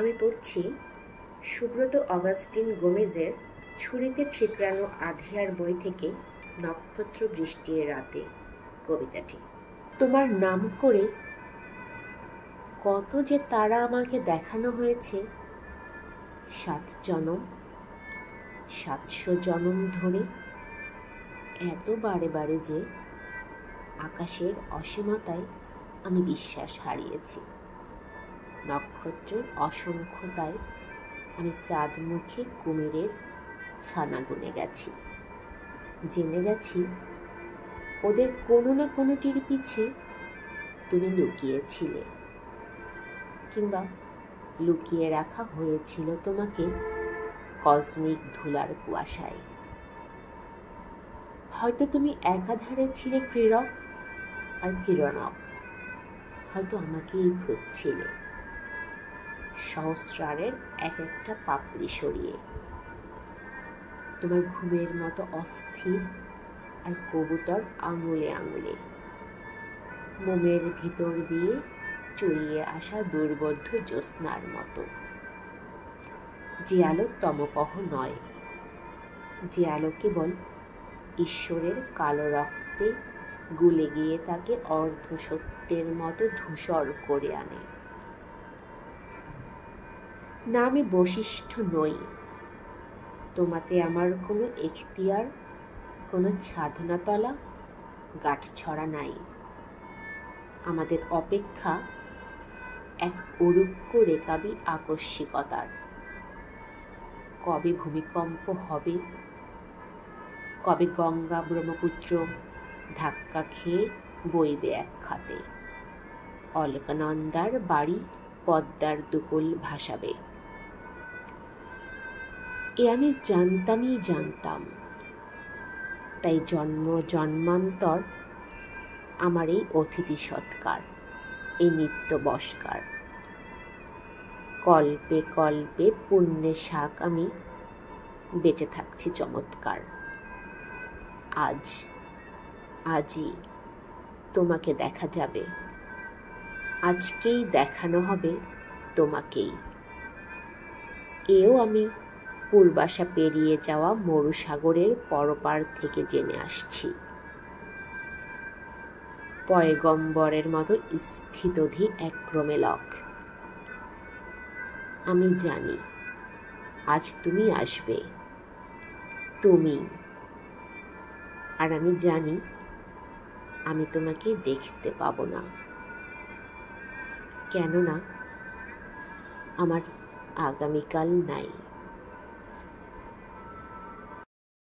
আমি পড়ছি সুব্রত অগাস্টিন গোমেজের ছুরিতে ঠিকরানো আধিয়ার বই থেকে নক্ষত্র বৃষ্টির রাতে কবিতাটি। তোমার নাম করে কত যে তারা আমাকে দেখানো হয়েছে, 7 জনম 700 জনম ধরে, এত বারে বারে যে আকাশের অসীমতায় আমি বিশ্বাস হারিয়েছি। নক্ষত্রের অসংখ্যতায় আমি চাঁদ মুখে কুমিরের ছানা গুনে গেছি। জেনে গেছি ওদের কোনো না কোনোটির পিছে তুমি লুকিয়েছিলে, কিংবা লুকিয়ে রাখা হয়েছিল তোমাকে কসমিক ধুলার কুয়াশায়। হয়তো তুমি একাধারে ছিলে ক্রীড়ক আর কিরণক, হয়তো আমাকেই খুঁজছিলে সহস্রারের এক একটা পাপড়ি সরিয়ে। তোমার ঘুমের মতো অস্থির আর কবুতর আঙুলে আঙুলে, মোমের ভিতর দিয়ে চড়িয়ে আসা দুর্বোধ্য জ্যোৎস্নার মতো, যে আলো তমপহ নয়, যে আলো কেবল ঈশ্বরের কালো রক্তে গুলে গিয়ে তাকে অর্ধ সত্যের মতো ধূসর করে আনে। না, আমি বশিষ্ঠ নই, তোমাতে আমার কোনো এখতিয়ার, কোনো ছাদনাতলা গাঁটছড়া নাই। আমাদের অপেক্ষা এক অরুক্ষ রেকাবি আকস্মিকতার। কবে ভূমিকম্প হবে, কবে গঙ্গা ব্রহ্মপুত্র ধাক্কা খেয়ে বইবে এক খাতে, অলকানন্দার বাড়ি পদ্মার দুকুল ভাসাবে, এ আমি জানতাম। তাই জন্ম জন্মান্তর আমার এই অতিথি সৎকার, এই নিত্য বস্কার। কল্পে কল্পে পুণ্যে শাক আমি বেঁচে থাকছি চমৎকার। আজই তোমাকে দেখা যাবে, আজকেই দেখানো হবে তোমাকেই। এও আমি পূর্বাশা পেরিয়ে যাওয়া মরুসাগরের পরপার থেকে জেনে আসছি। পয়গম্বরের মতো স্থিতধী এক ক্রমেলক। আমি জানি আজ তুমি আসবে, তুমি। আর আমি জানি আমি তোমাকে দেখতে পাবো না, কেননা আমার আগামীকাল নাই।